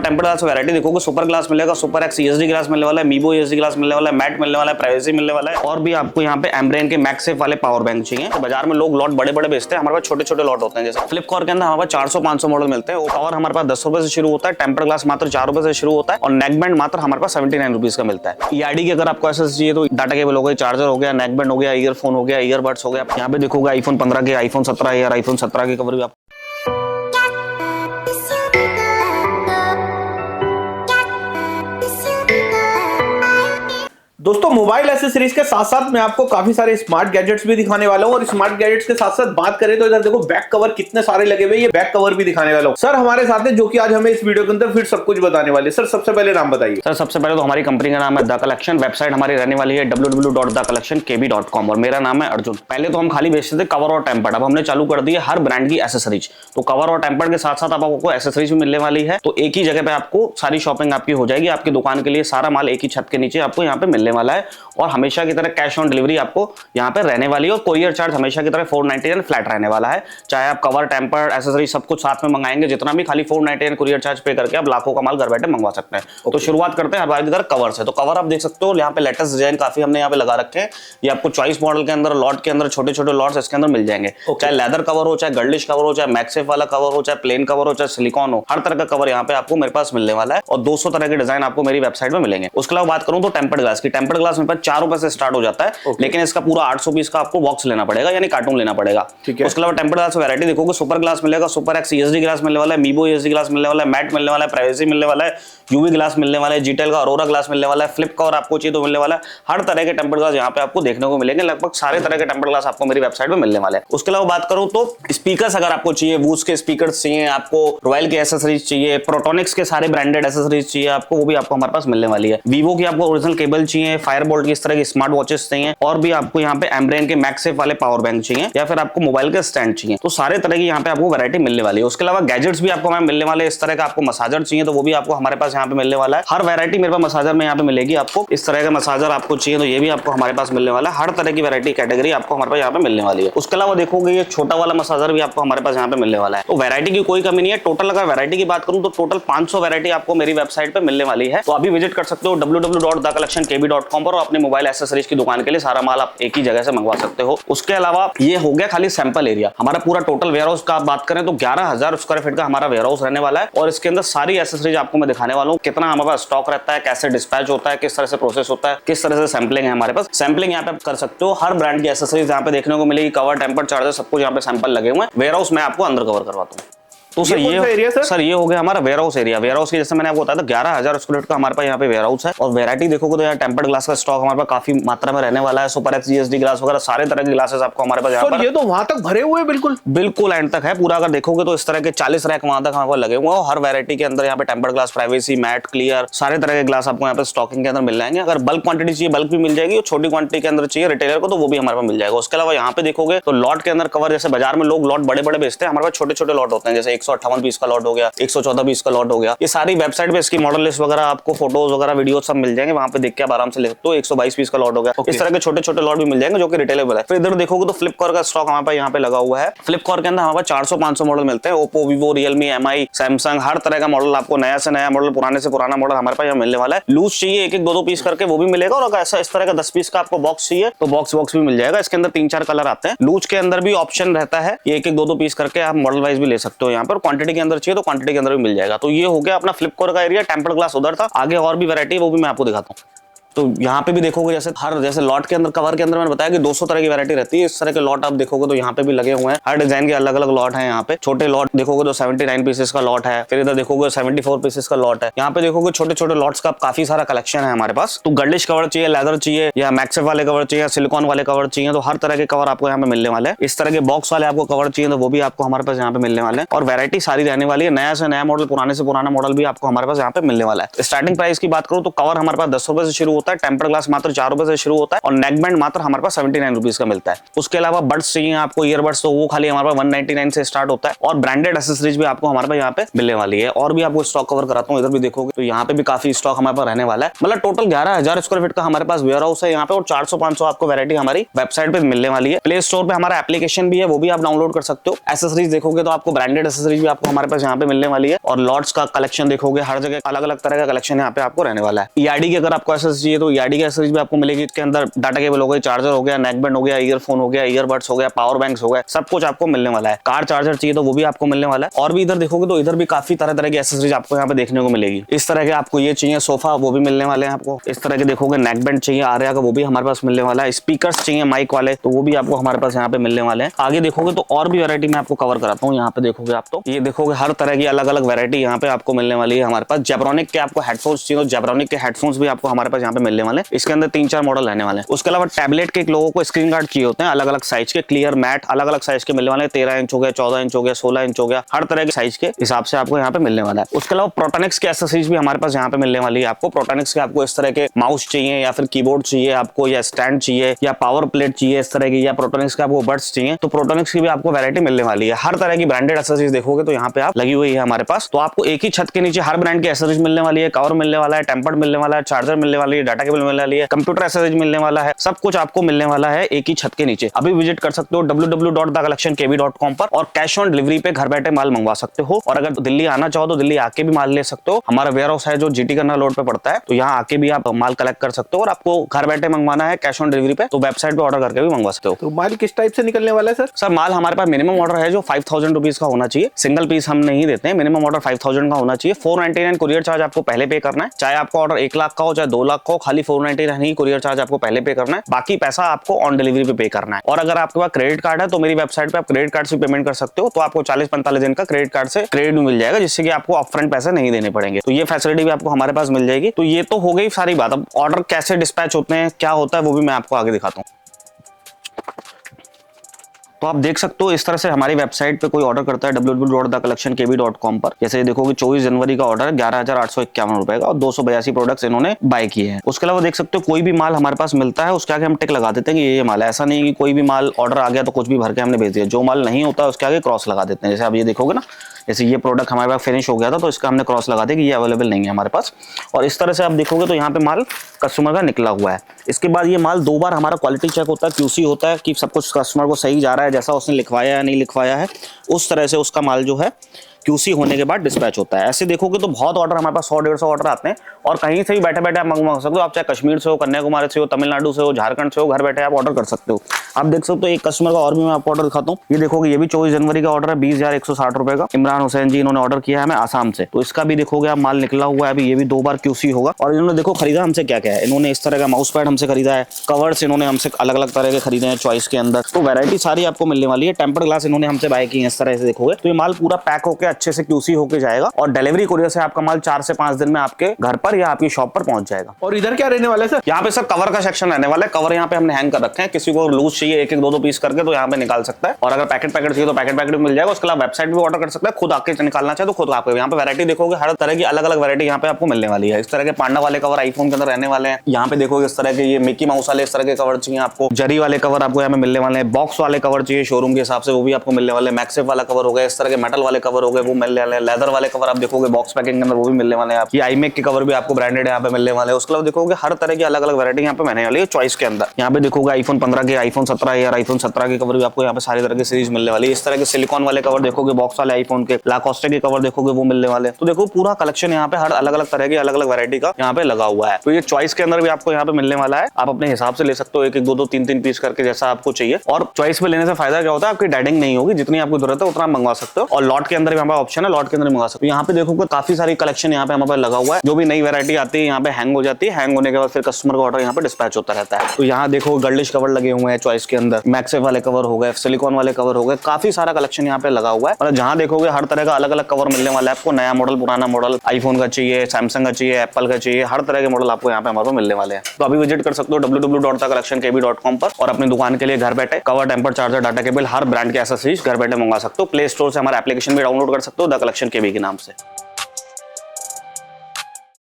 Tempered glass variety देखोगे, super glass मिलेगा, super x ESD glass मिलने वाला है, मीबो ईएसडी ग्लास मिलने वाला है, मैट मिलने वाला है, प्राइवेसी मिलने वाला है, और भी आपको यहाँ पे एम्ब्रेन के मैक्सेफ वाले पावर बैंक चाहिए। तो बाजार में लोग लॉट बड़े बड़े बेचते हैं, हमारे पास छोटे छोटे लॉट होते हैं। जैसे फ्लिपकार्ट के अंदर हमारे पास 400-500 मॉडल मिलते हैं। वो कवर हमारे पास 10 रुपए से शुरू होता है, टेम्पर्ड ग्लास मात्र 4 रुपए से शुरू होता है, और नेक बैंड मात्र हमारे पास 79 रुपीज का मिलता है। ईआरडी की अगर आपको ऐसा चाहिए तो डाटा केबल हो गया, चार्जर हो गया, नेक बैंड हो गया, ईयरफोन हो गया, ईयरबड्स हो गया। यहाँ पे देखोगे आईफोन 15 के, आईफोन 17 या आईफोन 17 की कवर भी आप दोस्तों मोबाइल एसेसरीज के साथ साथ मैं आपको काफी सारे स्मार्ट गैजेट्स भी दिखाने वाला हूं। और स्मार्ट गैजेट्स के साथ साथ बात करें तो इधर देखो बैक कवर कितने सारे लगे हुए, ये बैक कवर भी दिखाने वाला हूं। सर हमारे साथ है जो कि आज हमें इस वीडियो के अंदर फिर सब कुछ बताने वाले। सर सबसे पहले नाम बताइए। सर सबसे पहले तो हमारी कंपनी का नाम है द कलेक्शन। वेबसाइट हमारी रहने वाली है www.thecollectionkb.com और मेरा नाम है अर्जुन। पहले तो हम खाली बेचते थे कवर और टेम्पर्ड, अब हमने चालू कर दी है हर ब्रांड की एसेसरीज। तो कवर और टेम्पर्ड के साथ साथ अब आपको एसेसरीज भी मिलने वाली है। तो एक ही जगह पे आपको सारी शॉपिंग आपकी हो जाएगी। आपकी दुकान के लिए सारा माल एक ही छत के नीचे आपको यहाँ पे मिलने वाला है। और हमेशा की तरह कैश ऑन डिलीवरी आपको यहाँ पे रहने वाली है, और कोरियर चार्ज हमेशा की तरह 499 फ्लैट रहने वाला है। चाहे आप कवर, टेम्पर्ड, एसेसरी सब कुछ साथ में मंगाएंगे जितना भी, खाली 499 कोरियर चार्ज पे करके आप लाखों का माल घर बैठे मंगवा सकते हैं। तो शुरुआत करते हैं हमारी तरह कवर से। तो कवर आप देख सकते हो यहाँ पे लेटेस्ट डिजाइन काफी हमने यहाँ पे लगा रखे हैं। ये आपको चॉइस मॉडल के अंदर, लॉट के अंदर छोटे छोटे लॉट्स इसके अंदर मिल जाएंगे। चाहे लेदर कवर हो, चाहे गर्लिश कवर हो, चाहे मैक्सेफ वाला कवर हो, चाहे प्लेन कवर हो, चाहे सिलिकॉन हो, हर तरह का कवर यहाँ पे आपको मेरे पास मिलने वाला है। और 200 तरह के डिजाइन आपको मेरी वेबसाइट में मिलेंगे। उसके अलावा बात करूं तो टेम्पर्ड ग्लास की, टेम्पर्ड ग्लास मेरे पास 4 रुपए से स्टार्ट हो जाता है। लेकिन इसका पूरा 800 पीस का आपको बॉक्स लेना पड़ेगा, यानी कार्टून लेना पड़ेगा। उसके अलावा टेम्पर्ड ग्लास वैरायटी देखोगे, सुपर ग्लास मिलेगा, सुपर एक्स ईएसडी ग्लास मिलने वाला है, मीबो ईएसडी ग्लास मिलने वाला है, मैट मिलने वाला है, प्राइवेसी मिलने वाला है, यूवी ग्लास मिलने वाला है, जीटेल का अरोरा ग्लास मिलने वाला है, फ्लिप कवर आपको चाहिए तो मिलने वाला है। हर तरह के टेम्पर्ड ग्लास यहाँ पे आपको देखने को मिलेंगे। लगभग सारे तरह के टेम्पर्ड ग्लास आपको मेरी वेबसाइट में मिलने वाले हैं। उसके अलावा बात करूं तो स्पीकर्स अगर आपको चाहिए, वूज के स्पीकर्स चाहिए, आपको रॉयल के एसेसरीज चाहिए, प्रोटोनिक्स के सारे ब्रांडेड एसेसरीज चाहिए आपको, वो भी आपको हमारे पास मिलने वाली है। वीवो की आपको ओरिजिनल केबल चाहिए, फायरबोल्ट की इस तरह की स्मार्ट वॉचेस चाहिए, और भी आपको यहाँ पे एम्ब्रेन के मैक्सेफ वाले पावर बैंक चाहिए, या फिर आपको मोबाइल के स्टैंड चाहिए। तो सारे तरह की यहाँ पे आपको वैरायटी मिलने वाली है। उसके अलावा गैजेट्स भी आपको मिलने वाले। इस तरह का आपको मसाजर चाहिए तो वो भी आपको हमारे पास यहाँ पे मिलने वाला है। हर वैरायटी मेरे पास मसाजर में यहाँ पे मिलेगी आपको। इस तरह का मसाजर आपको चाहिए तो ये भी आपको हमारे पास मिलने वाला है। हर तरह की वैरायटी कैटेगरी आपको हमारे पास यहाँ पे मिलने वाली है। उसके अलावा देखोगे ये छोटा वाला मसाजर भी आपको हमारे पास यहाँ पे मिलने वाला है। तो वैरायटी की कोई कमी नहीं है। टोटल अगर वैरायटी की बात करूँ तो टोटल 500 वैरायटी आपको मेरी वेबसाइट पे मिलने वाली है। तो अभी विजिट कर सकते हो www.thecollectionkb.com पर, और अपने मोबाइल एसेसरीज की दुकान के लिए सारा माल आप एक ही जगह से मंगवा सकते हो। उसके अलावा ये हो गया खाली सैंपल एरिया। हमारा पूरा टोटल वेयरहाउस का आप बात करें तो 11,000 स्क्वायर फीट का हमारा वेयरहाउस रहने वाला है। और इसके अंदर सारी एसेसरीज आपको मैं दिखाने वाला हूँ, कितना हमारे पास स्टॉक रहता है, कैसे डिस्पैच होता है, किस तरह से प्रोसेस होता है, किस तरह से सैंपलिंग है हमारे पास। सैंपलिंग यहाँ पे कर सकते हो। हर ब्रांड की एसेसरीज यहाँ पे देखने को मिलेगी। कवर, टेम्पर्ड, चार्जर सब कुछ यहाँ पे सैंपल लगे हुए हैं। वेयरहाउस मैं आपको अंदर कवर करवाता हूँ। तो सर ये हो गया हमारा वेयरहाउस एरिया। वेयरहाउस की जैसे मैंने आपको बताया था 11,000 स्क्वायर फीट का हमारे पास यहाँ पे वेयरहाउस है। और वैरायटी देखोगे तो यहाँ टेम्पर्ड ग्लास का स्टॉक हमारे पास काफी मात्रा में रहने वाला है। सुपर एक्स ईएसडी ग्लास वगैरह सारे तरह के ग्लासेस आपको हमारे पास यहाँ पर। ये तो वहां तक भरे हुए बिल्कुल एंड तक है पूरा। अगर देखोगे तो इस तरह के 40 रैक वहां तक हमारे पास लगे हुए हैं। हर वैरायटी के अंदर यहाँ पे tempered glass, privacy, matte, clear, सारे तरह के ग्लास आपको यहाँ पे स्टॉकिंग के अंदर मिल जाएंगे। अगर बल्क क्वांटिटी चाहिए बल्क भी मिल जाएगी, और छोटी क्वांटिटी के अंदर चाहिए रिटेलर को तो वो भी हमारे पास मिल जाएगा। उसके अलावा यहाँ पे देखोगे तो लॉट के अंदर कवर, जैसे बाजार में लोग लॉट बड़े बड़े बेचते हैं, हमारे पास छोटे छोटे लॉट होते हैं। जैसे 158 पीस का लॉट हो गया, 114 पीस का लॉट हो गया। ये सारी वेबसाइट पे इसकी मॉडल लिस्ट वगैरह आपको, फोटोज वगैरह, वीडियो सब मिल जाएंगे। वहां पे देख के आप आराम से ले सकते हो। 122 पीस का लॉट हो गया। इस तरह के छोटे छोटे लॉट भी मिल जाएंगे जो कि रिटेलेबल है। फिर इधर देखोगे तो फ्लिपकार्ट का स्टॉक हमारे पास यहाँ पे लगा हुआ है। फ्लिपकार्ट के अंदर हमारे पास 400-500 मॉडल मिलते हैं। Oppo, Vivo, Realme, MI, Samsung, हर तरह का मॉडल आपको, नया से नया मॉडल, पुराने से पुराना मॉडल हमारे पास यहाँ मिलने वाला है। लूज चाहिए 1-1, 2-2 पीस करके वो भी मिलेगा। और अगर ऐसा इस तरह का 10 पीस का आपको बॉक्स चाहिए तो बॉक्स भी मिल जाएगा। इसके अंदर 3-4 कलर आते हैं। लूज के अंदर भी ऑप्शन रहता है, 1-1, 2-2 पीस करके आप मॉडल वाइज भी ले सकते हो यहाँ पर। क्वांटिटी के अंदर चाहिए तो क्वांटिटी के अंदर भी मिल जाएगा। तो ये हो गया अपना फ्लिपकार्ट का एरिया। टेम्पर्ड ग्लास उधर था, आगे और भी वैरायटी है वो भी मैं आपको दिखाता हूँ। तो यहाँ पे भी देखोगे जैसे लॉट के अंदर, कवर के अंदर मैंने बताया कि 200 तरह की वैरायटी रहती है। इस तरह के लॉट आप देखोगे तो यहाँ पे भी लगे हुए हैं। हर डिजाइन के अलग अलग लॉट है यहाँ पे। छोटे लॉट देखोगे तो 79 पीसेस का लॉट है। फिर इधर देखोगे 74 पीसेस का लॉट है। यहाँ पे देखोगे छोटे छोटे लॉट्स का काफी सारा कलेक्शन है हमारे पास। तो गर्लिश कवर चाहिए, लेदर चाहिए, या मैक्सेफ वाले कवर चाहिए, सिलिकॉन वाले कवर चाहिए, तो हर तरह के कवर आपको यहाँ पे मिलने वाले हैं। इस तरह के बॉक्स वाले आपको कवर चाहिए तो वो भी आपको हमारे पास यहाँ पे मिलने वाले हैं। और वैरायटी सारी रहने वाली है। नया से नया मॉडल, पुराने से पुराना मॉडल भी आपको हमारे पास यहाँ पे मिलने वाला है। स्टार्टिंग प्राइस की बात करूँ तो कवर हमारे पास 10 रुपए से शुरू होता है, टेम्पर्ड ग्लास मात्र 4 रुपए से शुरू होता है और नेक बैंड मात्र हमारे पास 79 रुपीज का मिलता है। उसके अलावा बड्स चाहिए आपको, ईयरबड्स, तो वो खाली हमारे पास 199 से स्टार्ट होता है और ब्रांडेड एसेसरीज भी आपको हमारे पास यहाँ पे मिलने वाली है। और भी आपको स्टॉक कवर कराता हूँ, इधर भी देखोगे तो यहाँ पे भी काफी स्टॉक हमारे पास रहने वाला है। मतलब टोटल 11,000 स्क्वायर फीट का हमारे पास वेयर हाउस है यहाँ पे और 400-500 आपको वैरायटी हमारी वेबसाइट पे मिलने वाली है। प्ले स्टोर पे हमारा एप्लीकेशन भी है, वो भी आप डाउनलोड कर सकते हो। एसेसरीज देखोगे तो आपको ब्रांडेड एसेसरीज भी आपको हमारे पास यहाँ पे मिलने वाली है और लॉट्स का कलेक्शन देखोगे, हर जगह अलग अलग तरह का कलेक्शन यहाँ पे आपको रहने वाला है। ईआरडी की अगर आपको एसेसरीज चाहिए तो ईआरडी की एसेसरीज भी आपको मिलेगी। इसके अंदर डाटा केबल हो गया, चार्जर हो गया, नेक बैंड हो गया, ईयरफोन हो गया, ईयरबड्स हो गया, पावर बैंक्स हो गया, सब कुछ आपको मिलने वाला है। कार चार्जर चाहिए तो वो भी आपको मिलने वाला है। और भी इधर देखोगे तो इधर भी काफी तरह तरह की एसेसरीज आपको यहाँ पे देखने को मिलेगी। इस तरह के आपको ये चाहिए सोफा, वो भी मिलने वाले हैं आपको। इस तरह के देखोगे नेक बैंड चाहिए आर्या का, वो भी हमारे पास मिलने वाला है। स्पीकर्स चाहिए माइक वाले, तो वो भी आपको हमारे पास यहाँ पे मिलने वाले हैं। आगे देखोगे तो और भी वैरायटी में आपको कवर कराता हूँ। यहाँ पे देखोगे आप तो ये देखोगे हर तरह की अलग अलग वैरायटी यहाँ पे आपको मिलने वाली है हमारे पास। जेब्रॉनिक के आपको हेडफोन्स चाहिए तो जेब्रॉनिक के हेडफोन्स भी आपको हमारे पास यहाँ पे मिलने वाले हैं। इसके अंदर 3-4 मॉडल रहने वाले हैं। उसके अलावा टैबलेट के लोगों को स्क्रीन गार्ड चाहिए होते हैं अलग अलग साइज के, क्लियर मैट अलग अलग साइज के मिलने वाले हैं। 13 इंच हो गया, 14 इंच हो गया, 16 इंच हो गया, हर तरह के साइज के हिसाब से आपको यहाँ पे मिलने वाला है। उसके अलावा प्रोटोनिक्स के एसेसरीज भी हमारे पास यहाँ पे मिलने वाली है आपको। प्रोटोनिक्स के आपको इस तरह के माउस चाहिए या फिर कीबोर्ड चाहिए आपको, या स्टैंड चाहिए या पावर प्लेट चाहिए इस तरह की, या प्रोटोनिक्स के आपको बड्स चाहिए तो प्रोटोनिक्स की भी आपको वैरायटी मिलने वाली है। हर तरह की ब्रांडेड एसेसरीज देखोगे तो यहाँ पे आप लगी हुई है हमारे पास। तो आपको एक ही छत के नीचे हर ब्रांड की एसेसरीज मिलने वाली है, कवर मिलने वाला है, टेम्पर्ड मिलने वाला है, चार्जर मिलने वाली है, डाटा केबल मिलने वाली है, कंप्यूटर एसेसरीज मिलने वाला है, सब कुछ आपको मिलने वाला है एक ही छत के नीचे। अभी विजिट कर सकते हो www.thecollectionkb.com पर और कैश ऑन डिलीवरी पे घर बैठे माल मंगवा सकते हो। और अगर दिल्ली आना चाहो तो दिल्ली आके भी माल ले सकते हो। हमारा वेयर हाउस है जो जीटी कन्ना रोड पे पड़ता है, तो यहाँ आके भी आप माल कलेक्ट कर सकते हो। और आपको घर बैठे मंगवाना है कैश ऑन डिलीवरी पे तो वेबसाइट पे ऑर्डर करके भी मंगवा सकते हो। तो माल किस टाइप से निकलने वाला है सर? सर माल हमारे पास मिनिमम ऑर्डर है जो 5,000 रुपीज का होना चाहिए। सिंगल पीस हम नहीं देते हैं, मिनिमम ऑर्डर 5,000 का होना चाहिए। 499 कुरियर चार्ज आपको पहले पे करना है। चाहे आपको ऑर्डर 1 लाख का हो चाहे 2 लाख का हो, खाली 499 ही कुरियर चार्ज आपको पहले पे करना है। बाकी पैसा आपको ऑन डिलीवरी पे करना है। और अगर आपके पास क्रेडिट कार्ड है तो मेरी वेबसाइट पे आप क्रेडिट कार्ड से पेमेंट कर सकते हो, तो आपको 40-45 दिन का क्रेडिट कार्ड से क्रेडिट भी मिल जाएगा, जिससे कि आपको अपफ्रंट पैसे नहीं देने पड़ेंगे। तो ये फैसिलिटी भी आपको हमारे पास मिल जाएगी। तो ये तो हो गई सारी बात। अब ऑर्डर कैसे डिस्पैच होते हैं, क्या होता है, वो भी मैं आपको आगे दिखाता हूँ। तो आप देख सकते हो इस तरह से हमारी वेबसाइट पे कोई ऑर्डर करता है www.thecollectionkb.com पर। जैसे देखोगे 24 जनवरी का ऑर्डर है 11,851 रुपए का और 282 प्रोडक्ट्स इन्होंने बाय किए हैं। उसके अलावा देख सकते हो कोई भी माल हमारे पास मिलता है उसके आगे हम टिक लगा देते हैं कि ये माल है। ऐसा नहीं कि कोई भी माल ऑर्डर आ गया तो कुछ भी भर के हमने भेज दिया। जो माल नहीं होता है उसके आगे क्रॉस लगा देते हैं। जैसे आप ये देखोगे ना, जैसे ये प्रोडक्ट हमारे पास फिनिश हो गया था तो इसका हमने क्रॉस लगा दिया कि ये अवेलेबल नहीं है हमारे पास। और इस तरह से आप देखोगे तो यहाँ पे माल कस्टमर का निकला हुआ है। इसके बाद ये माल 2 बार हमारा क्वालिटी चेक होता है, क्यूसी होता है कि सब कुछ कस्टमर को सही जा रहा है, जैसा उसने लिखवाया या नहीं लिखवाया है उस तरह से उसका माल जो है क्यूसी होने के बाद डिस्पैच होता है। ऐसे देखोगे तो बहुत ऑर्डर हमारे पास 100-150 ऑर्डर आते हैं और कहीं से भी बैठे बैठे आप मंगवा सकते हो। आप चाहे कश्मीर से हो, कन्याकुमारी से हो, तमिलनाडु से हो, झारखंड से हो, घर बैठे आप ऑर्डर कर सकते हो। आप देख सकते हो एक कस्टमर का और भी मैं आपको ऑर्डर दिखाता हूँ। ये देखोगे ये भी 24 जनवरी का ऑर्डर है 20,160 रुपए का। इमरान हुसैन जी इन्होंने ऑर्डर किया है हमें आसाम से, तो इसका भी देखोगे आप माल निकला हुआ है। अभी ये भी 2 बार क्यूसी होगा। और इन्होंने देखो खरीदा हमसे क्या क्या है। इन्होंने इस तरह का माउस पैड हमसे खरीदा है, कवर्स इन्होंने हमसे अलग अलग तरह के खरीदे हैं चॉइस के अंदर। तो वैरायटी सारी आपको मिलने वाली है। टेम्पर्ड ग्लास इन्होंने हमसे बाय की है इस तरह से देखोगे। तो ये माल पूरा पैक होकर अच्छे से क्यूसी होकर जाएगा और डिलीवरी कुरियर से आपका माल 4 से 5 दिन में आपके घर पर या आपकी शॉप पर पहुंच जाएगा। और इधर क्या रहने वाला है सर? यहाँ पे सर कवर का सेक्शन रहने वाला है। कवर यहाँ पे हमने हैंग कर रखे हैं। किसी को लूज चाहिए 1-1, 2-2 पीस करके तो यहाँ पे निकाल सकता है। और अगर पैकेट चाहिए तो पैकेट भी मिल जाएगा। उसके अलावा वेबसाइट भी ऑर्डर कर सकता है। खुद आके निकालना चाहे तो खुद आपको यहाँ पे वैरायटी देखोगे हर तरह की अलग अलग वैरायटी यहाँ पे आपको मिलने वाली है। इस तरह के पांडा वाले कवर आईफोन के अंदर रहने वाले हैं। यहाँ पे देखोगे इस तरह के ये मिकी माउस वाले इस तरह के कवर चाहिए आपको। जरी वाले कवर आपको यहाँ पे मिलने वाले हैं। बॉक्स वाले कवर चाहिए शोरूम के हिसाब से वो भी आपको मिलने वाले हैं। मैक्सिफ वाला कवर हो गया, इस तरह के मेटल वाले कवर हो गए वो मिलने वाले हैं। लेदर वाले कवर आप देखोगे बॉक्स पैकिंग के अंदर वो भी मिलने वाले हैं। ये आईमेक के कवर भी आपको ब्रांडेड यहाँ पे मिलने वाले हैं। उसके अलावा देखोगे हर तरह की अलग अलग वैरायटी यहाँ पे मिलने वाली है चॉइस के अंदर। यहाँ पे देखोगे आईफोन 15 के, आईफोन 17 या आईफोन 17 के कवर भी आपको यहाँ पे सारी तरह की सीरीज मिलने वाली है। इस तरह के सिलिकॉन वाले कवर देखोगे, बॉक्स वाले आईफोन के, लाकोस्टे के कवर देखोगे वो मिलने वाले। तो देखो पूरा कलेक्शन यहाँ पे हर अलग अलग तरह की अलग अलग वैरायटी का यहाँ पे लगा हुआ है। तो ये चॉइस के अंदर भी आपको यहाँ पे मिलने वाला है। आप अपने हिसाब से ले सकते हो 1-1, 2-2, 3-3 पीस करके जैसा आपको चाहिए। और चॉइस में लेने से फायदा क्या होता है, आपकी डेडिंग नहीं होगी, जितनी आपको जरूरत है उतना आप मंगवा सकते हो। और लॉट के अंदर भी हमारा ऑप्शन है, लॉट के अंदर मंगवा सकते हो। यहाँ पे देखोगे काफी सारी कलेक्शन यहाँ पे हमारे पास लगा हुआ है। जो भी नई वैरायटी आती है यहाँ पे हैंग हो जाती है। हैंग होने के बाद फिर कस्टमर का ऑर्डर यहाँ पे डिस्पैच होता रहता है। तो यहाँ देखो गर्लिश कवर लगे हुए हैं चॉइस के अंदर, मैक्सिफ वाले कवर हो गए, सिलिकॉन वाले कवर हो गए, काफी सारा कलेक्शन यहाँ पे लगा हुआ है। मतलब जहाँ देखोगे हर तरह का अलग अलग कवर मिलने वाला है आपको। नया मॉडल, पुराना मॉडल, आईफोन का चाहिए, सैमसंग का चाहिए, एप्पल का चाहिए, हर तरह के मॉडल आपको यहाँ पे हमारे को मिलने वाले हैं। तो अभी विजिट कर सकते हो www.thecollectionkb.com पर और अपनी दुकान के लिए घर बैठे cover, temper, charger, data cable, हर ब्रांड के एसेसरीज घर बैठे मंगा सकते हो। प्ले स्टोर से हमारा एप्लीकेशन भी डाउनलोड कर सकते हो द कलेक्शन केबी के नाम से।